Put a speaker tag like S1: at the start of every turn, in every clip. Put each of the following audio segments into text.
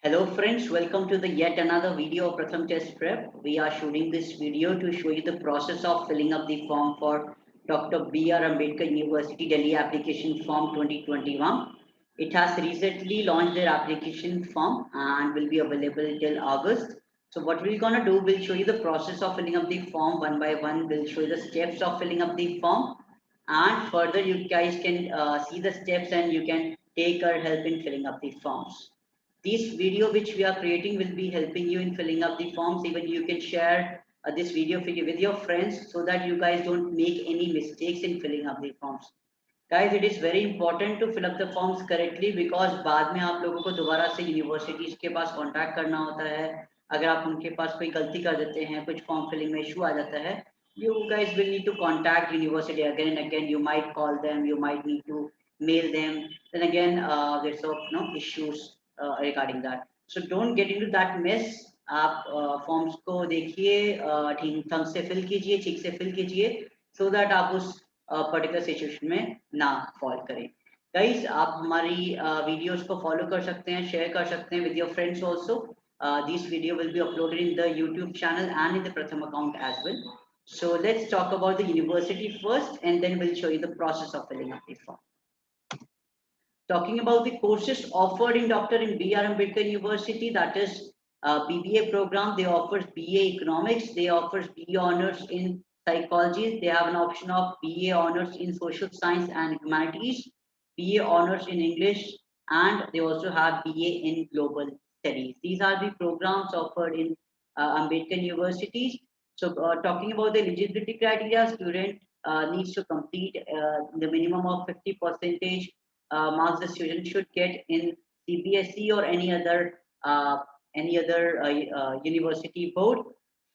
S1: Hello friends, welcome to the yet another video of Pratham Test Prep. We are shooting this video to show you the process of filling up the form for Dr. B.R. Ambedkar University Delhi application form 2021. It has recently launched their application form and will be available till August. So what we're gonna do, we'll show you the process of filling up the form one by one. We'll show you the steps of filling up the form, and further you guys can see the steps and you can take our help in filling up the forms. This video which we are creating will be helping you in filling up the forms. Even you can share this video with your friends so that you guys don't make any mistakes in filling up the forms. Guys, it is very important to fill up the forms correctly because बाद में आप लोगों को दोबारा से universities के पास contact करना होता है. अगर आप उनके पास कोई गलती कर देते हैं, कुछ फॉर्म फिलिंग में इशू आ जाता है, you guys will need to contact university again and again. You might call them, you might need to mail them. Then again, there's no issues regarding that. So don't get into that mess. आप forms को देखिए, ठीक ढंग से fill कीजिए, ठीक से fill कीजिए, सो दैट आप उस पर्टिकुलर सिचुएशन में ना फॉल करें. गाइस, आप हमारी वीडियोस को फॉलो कर सकते हैं, शेयर कर सकते हैं with your friends also. This video will be uploaded in the YouTube channel and in the Pratham account as well. So let's talk about the university first, and then we'll show you the process of filling up the form. Talking about the courses offered in B.R. Ambedkar University, that is BBA program. They offers BA Economics. They offers BA Honors in Psychology. They have an option of BA Honors in Social Science and Humanities, BA Honors in English, and they also have BA in Global Studies. These are the programs offered in Ambedkar Universities. So talking about the eligibility criteria, student needs to complete the minimum of 50% marks the student should get in CBSE or any other university board.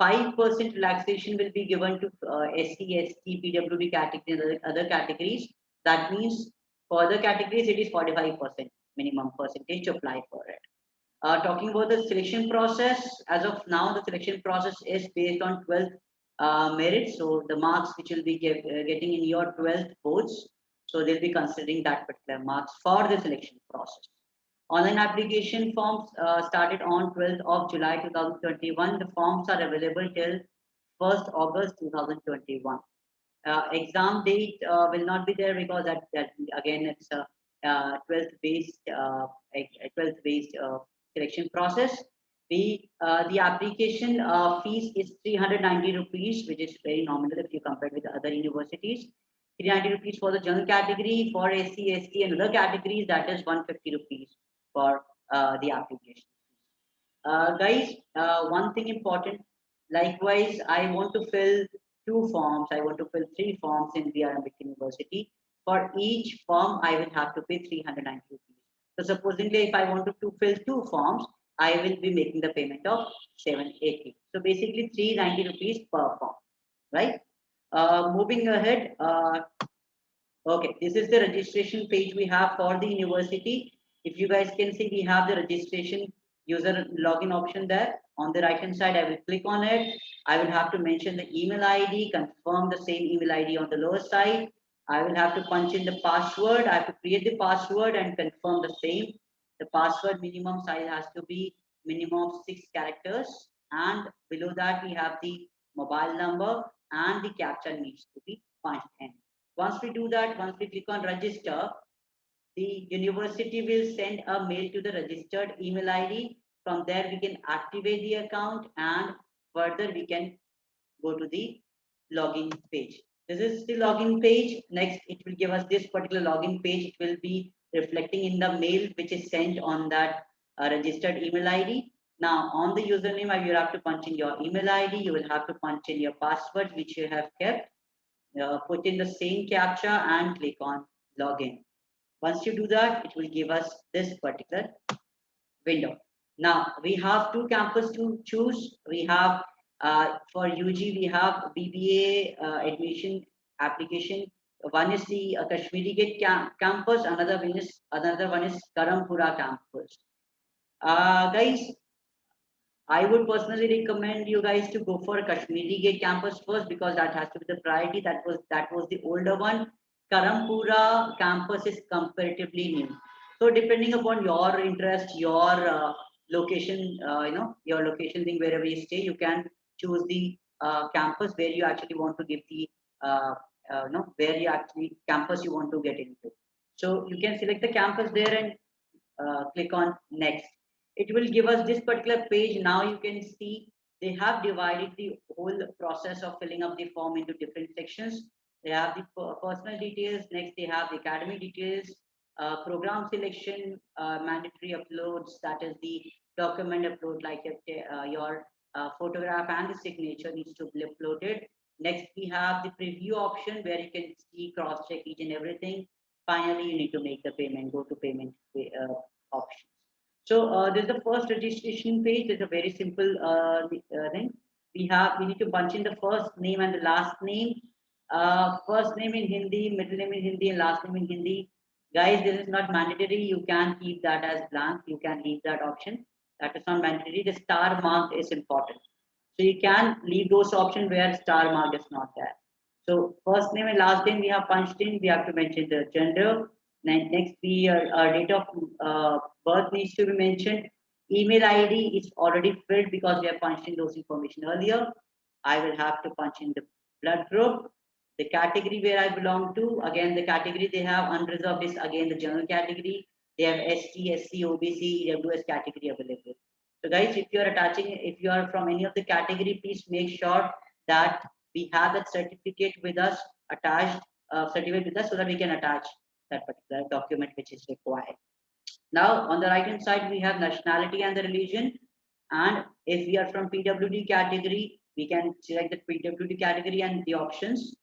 S1: 5% relaxation will be given to SC, ST, PWD category and other categories. That means for other categories it is 45% minimum percentage to apply for it. Talking about the selection process, as of now the selection process is based on 12th merit. So the marks which will be getting in your 12th boards, so they'll be considering that particular marks for the selection process. Online application forms started on 12th of July 2021. The forms are available till 1st August 2021. Exam date will not be there because that again it's a 12th based 12th based selection process. The application fees is 390 rupees, which is very nominal if you compare with other universities. 390 rupees for the general category. For SC, ST and other categories, that is 150 rupees for the application. Guys, one thing important, likewise, I want to fill 2 forms. I want to fill 3 forms in B.R. Ambedkar University. For each form, I will have to pay 390 rupees. So supposingly, if I want to fill 2 forms, I will be making the payment of 780. So basically 390 rupees per form, right? Moving ahead, okay, this is the registration page we have for the university. If you guys can see, we have the registration user login option there. On the right hand side, I will click on it. I will have to mention the email ID, confirm the same email ID on the lower side. I will have to punch in the password. I have to create the password and confirm the same. The password minimum size has to be minimum of 6 characters. And below that, we have the mobile number and the captcha needs to be punched in. Once we do that, once we click on register, the university will send a mail to the registered email ID. From there, we can activate the account and further we can go to the login page. This is the login page. Next, it will give us this particular login page. It will be reflecting in the mail which is sent on that registered email ID. Now, on the username, you have to punch in your email ID. You will have to punch in your password which you have kept. Put in the same captcha and click on login. Once you do that, it will give us this particular window. Now we have 2 campus to choose. We have for UG we have BBA admission application. One is the Kashmiri Gate campus. Another one is Karampura campus. Guys, I would personally recommend you guys to go for Kashmiri Gate campus first because that has to be the priority. That was the older one. Karampura campus is comparatively new. So depending upon your interest, your location, your location thing, wherever you stay, you can choose the campus where you actually want to give the, where you actually campus you want to get into. So you can select the campus there and click on next. It will give us this particular page. Now you can see they have divided the whole process of filling up the form into different sections. They have the personal details. Next, they have the academic details, program selection, mandatory uploads. That is the document upload, like your photograph and the signature needs to be uploaded. Next, we have the preview option where you can see, cross-check each and everything. Finally, you need to make the payment, go to payment options. So this is the first registration page. It's a very simple thing. We need to punch in the first name and the last name. First name in Hindi, middle name in Hindi, and last name in Hindi. Guys, this is not mandatory. You can keep that as blank. You can leave that option. That is not mandatory. The star mark is important. So you can leave those options where star mark is not there. So first name and last name we have punched in. We have to mention the gender. Next, our date of birth needs to be mentioned. Email ID is already filled because we have punched in those information earlier. I will have to punch in the blood group, the category where I belong to. Again, the category they have unreserved is again the general category. They have ST, SC, OBC, EWS category available. So guys, if you are attaching, if you are from any of the category, please make sure that we have that certificate with us, attached certificate with us, so that we can attach that particular document which is required. Now, on the right hand side, we have nationality and the religion. And if we are from PWD category, we can select the PWD category and the options.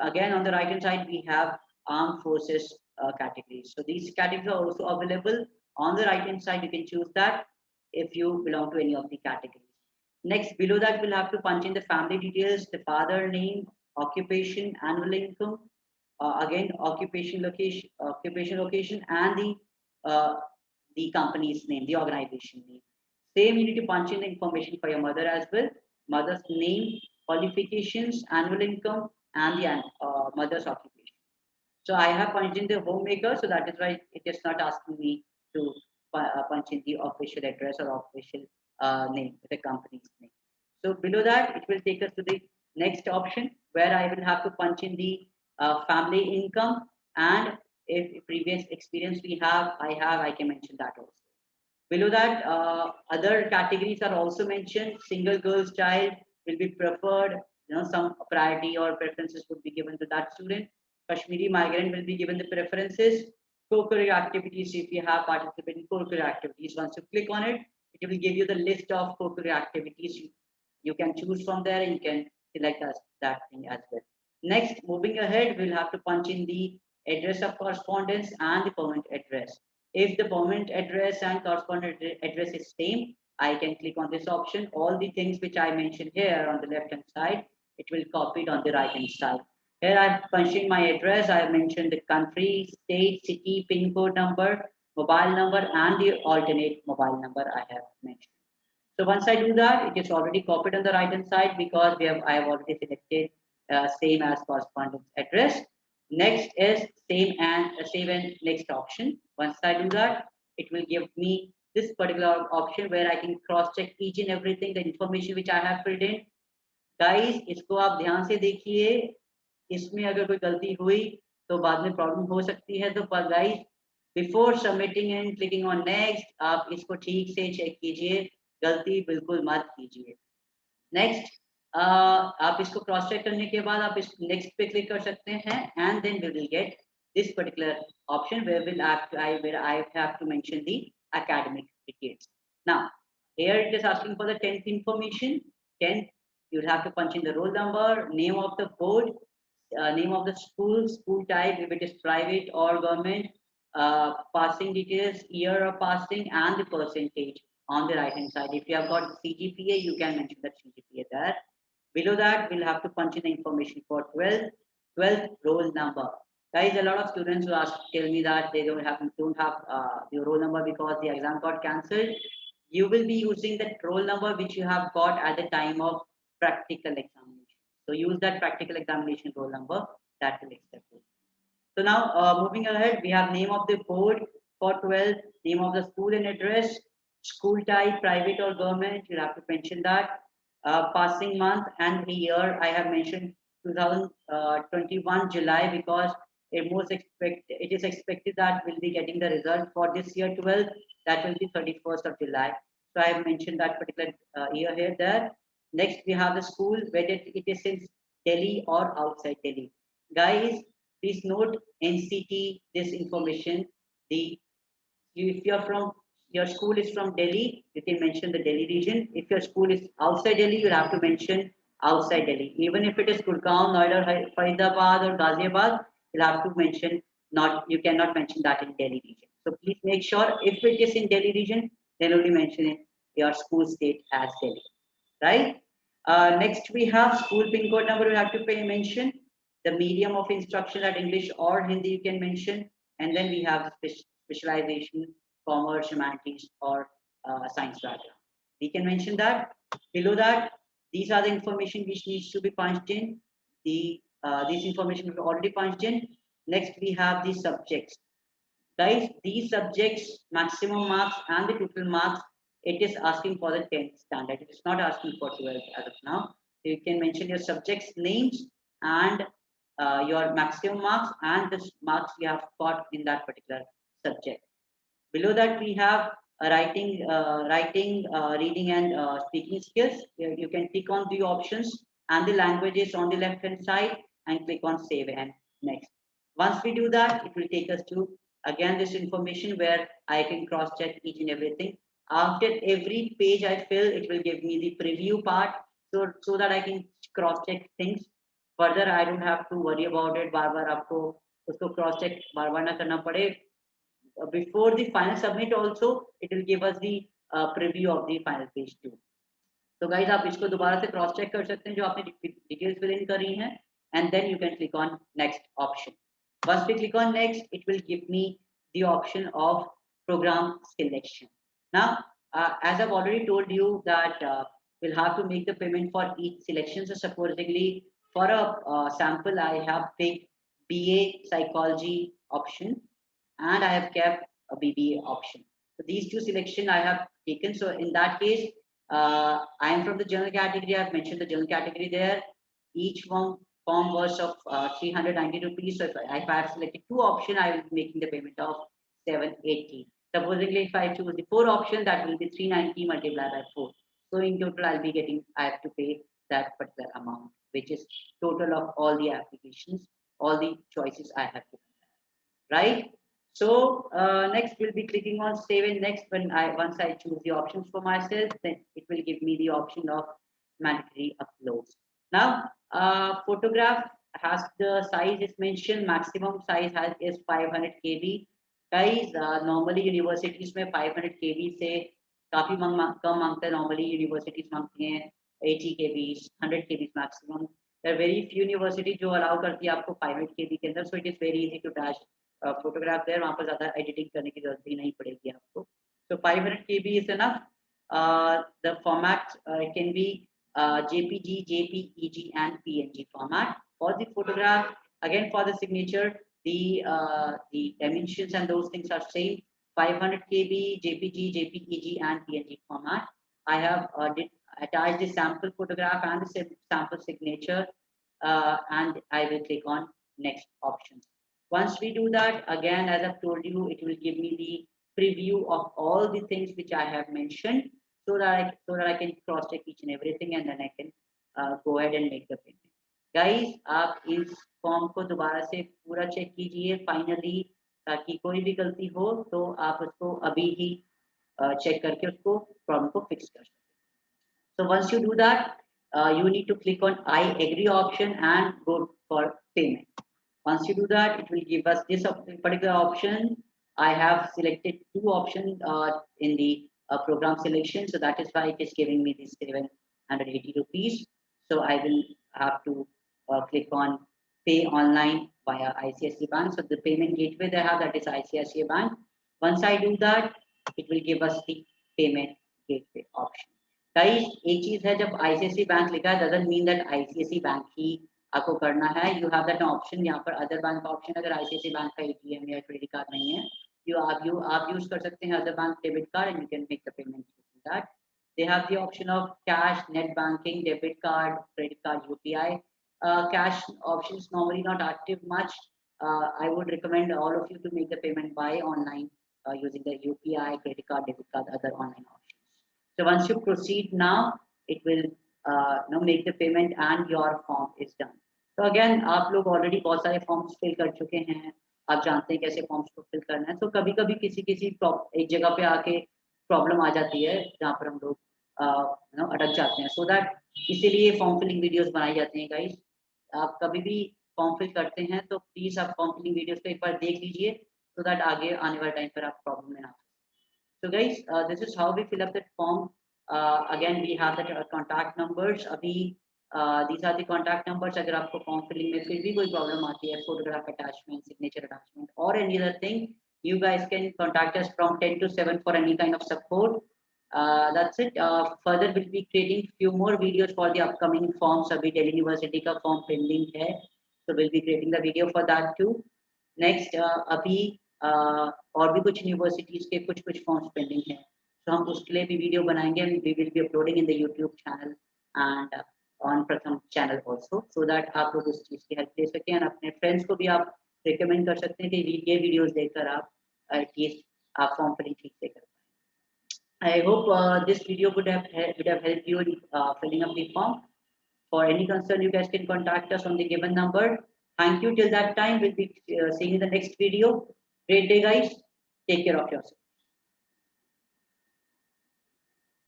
S1: Again, on the right hand side, we have armed forces categories. So these categories are also available. On the right hand side, you can choose that if you belong to any of the categories. Next, below that, we'll have to punch in the family details, the father name, occupation, annual income, again, occupation location, and the company's name, the organization name. Same, you need to punch in the information for your mother as well. Mother's name, qualifications, annual income, and the mother's occupation. So I have punched in the homemaker, so that is why it is not asking me to punch in the official address or official name, the company's name. So below that, it will take us to the next option where I will have to punch in the family income, and if previous experience I can mention that also. Below that, other categories are also mentioned. Single girl's child will be preferred. Some priority or preferences would be given to that student. Kashmiri migrant will be given the preferences. Co-curricular activities, if you have participated in co-curricular activities, once you click on it, it will give you the list of co-curricular activities. You can choose from there and you can select that thing as well. Next, moving ahead, we'll have to punch in the address of correspondence and the permanent address. If the permanent address and correspondent address is same, I can click on this option. All the things which I mentioned here on the left hand side, it will copy it on the right hand side. Here I'm punching my address. I have mentioned the country, state, city, pin code number, mobile number, and the alternate mobile number I have mentioned. So once I do that, it is already copied on the right hand side because I have already selected same as correspondence address. Next is save and next option. Once I do that, it will give me this particular option where I can cross check each and everything, the information which I have filled in. Guys, इसको आप ध्यान से देखिए, इसमें अगर कोई गलती हुई तो बाद में प्रॉब्लम हो सकती है। तो पर guys, before submitting and clicking on next, आप इसको ठीक से चेक कीजिए, गलती बिल्कुल मत कीजिए। नेक्स्ट, आप इसको क्रॉस चेक करने के बाद आप इस नेक्स्ट पे क्लिक कर सकते हैं and then we will get this particular option where I have to mention the academic details. Now, here it is asking for the 10th information. 10th, you'll have to punch in the roll number, name of the board, name of the school, school type, if it is private or government, passing details, year of passing, and the percentage on the right hand side. If you have got CGPA, you can mention that CGPA there. Below that, we'll have to punch in the information for 12th roll number. Guys, a lot of students will tell me that they don't have the roll number because the exam got cancelled. You will be using that roll number which you have got at the time of practical examination. So use that practical examination roll number, that will accept it. So now moving ahead, we have name of the board for 12th, name of the school and address. School type, private or government, you have to mention that. Passing month and year, I have mentioned 2021 July because it is expected that we'll be getting the result for this year 12th. That will be 31st of July. So I have mentioned that particular year here there. Next, we have the school, whether it is in Delhi or outside Delhi. Guys, please note NCT this information. If you're from your school is from Delhi, you can mention the Delhi region. If your school is outside Delhi, you'll have to mention outside Delhi. Even if it is Gurgaon, Noida, Faridabad, or Ghaziabad, you'll have to mention not. You cannot mention that in Delhi region. So please make sure if it is in Delhi region, then only mention it your school state as Delhi, right? Next, we have school pin code number. You have to mention the medium of instruction at English or Hindi. You can mention, and then we have specialization, commerce, humanities, or science background. We can mention that. Below that, these are the information which needs to be punched in. This information is already punched in. Next, we have the subjects. Guys, these subjects, maximum marks and the total marks, it is asking for the 10th standard. It is not asking for 12th as of now. You can mention your subjects names and your maximum marks and the marks you have got in that particular subject. Below that, we have writing, reading, and speaking skills. You can click on the options and the languages on the left-hand side and click on save and next. Once we do that, it will take us to again this information where I can cross-check each and everything. After every page I fill, it will give me the preview part so that I can cross-check things. Further, I don't have to worry about it. बार-बार आपको उसको cross-check बार-बार ना करना पड़े. Before the final submit also, it will give us the preview of the final page too. So guys, आप इसको दोबारा से cross check कर सकते हैं जो आपने details fill in करी हैं, and then you can click on next option. Once we click on next, it will give me the option of program selection. Now, as I've already told you that we'll have to make the payment for each selection. So supposedly for a sample, I have picked BA Psychology option and I have kept a BBA option. So these two selection I have taken. So in that case, I am from the general category. I have mentioned the general category there. Each one form was of 390 rupees. So if I have selected two options, I will be making the payment of 780. Supposedly, if I choose the four option, that will be 390 multiplied by 4. So in total, I have to pay that particular amount, which is total of all the applications, all the choices I have to, right? So next we'll be clicking on save and next once I choose the options for myself, then it will give me the option of mandatory uploads. Now photograph has the size is mentioned, maximum size is 500 KB. Guys, normally universities में 500 KB से काफी कम मांगते हैं. Normally universities मांगती हैं 80 KB, 100 KB maximum. There are very few universities जो allow करती है आपको 500 KB के अंदर. So it is very easy to dash photograph there. वहाँ पर ज़्यादा editing करने की जरूरत भी नहीं पड़ेगी आपको. So 500 KB is enough. The format can be JPG, JPEG, and PNG format. For the photograph, again for the signature, the dimensions and those things are same. 500 KB, JPG, JPEG, and PNG format. I have attached the sample photograph and the sample signature, and I will click on next options. Once we do that, again, as I've told you, it will give me the preview of all the things which I have mentioned, so that I can cross check each and everything, and then I can go ahead and make the payment. Guys, आप इस form को दोबारा से पूरा check कीजिए finally, ताकि कोई भी गलती हो तो आप उसको अभी ही चेक करके उसको प्रॉब्लम को फिक्स कर सकते. So once you do that, you need to click on I agree option and go for payment. Once you do that, it will give us this particular option. I have selected two options in the program selection, so that is why it is giving me this 780 rupees. So I will have to click on pay online via ICICI Bank. So the payment gateway they have, that is ICICI Bank. Once I do that, it will give us the payment gateway option. Guys, एक चीज है जब ICICI Bank लिखा है, doesn't mean that ICICI Bank ही आपको करना है. You have that option. यहाँ पर अदर बैंक का ऑप्शन, अगर ICICI बैंक का ATM या क्रेडिट कार्ड नहीं है आप use कर सकते हैं other bank debit card and you can make the payment using that. They have the option of cash, net banking, debit card, credit card, UPI. Cash options normally not active much. I would recommend all of you to make the payment by online using the UPI, credit card, debit card, other online options. So once you proceed now, it will make the payment and your form is done. तो again आप लोग already बहुत सारे forms fill कर चुके हैं, आप जानते हैं कैसे फॉर्म्स को फिल करना है. तो कभी कभी किसी एक जगह पे आके प्रॉब्लम आ जाती है जहाँ पर हम लोग अटक जाते हैं. सो दैट इसीलिए फॉर्म फिलिंग वीडियोस बनाई जाती हैं गाइस. आप कभी भी फॉर्म फिल करते हैं तो प्लीज आप फॉर्म फिलिंग वीडियोस को एक बार देख लीजिए सो दैट आगे आने वाले टाइम पर आप प्रॉब्लम में ना. So guys, this is how we fill up that form. Again, we have the contact numbers. अभी these are the contact numbers. अगर आपको form filling में फिर भी कोई problem आती है, photograph attachment, signature attachment, or any other thing, you guys can contact us from 10 to 7 for any kind of support. That's it. Further, we'll be creating few more videos for the upcoming forms. अभी Delhi University का form pending है, so we'll be creating the video for that too. Next, अभी और भी कुछ universities के कुछ forms pending हैं, तो हम उसके लिए भी वीडियो बनाएंगे. We will be uploading in the YouTube channel and on Pratham channel also, so that आप लोग उस चीज़ की हेल्प ले सकें. एंड अपने फ्रेंड्स को भी आप रिकमेंड कर सकते हैं कि ये वीडियोस देखकर आप एटलीस्ट आप फॉर्म फिलिंग ठीक से कर पाएं. I hope this video would have helped you in filling up the form. For any concern, you guys can contact us on the given number. Thank you. Till that time, we'll be seeing you in the next video. Great day, guys. Take care of yourself.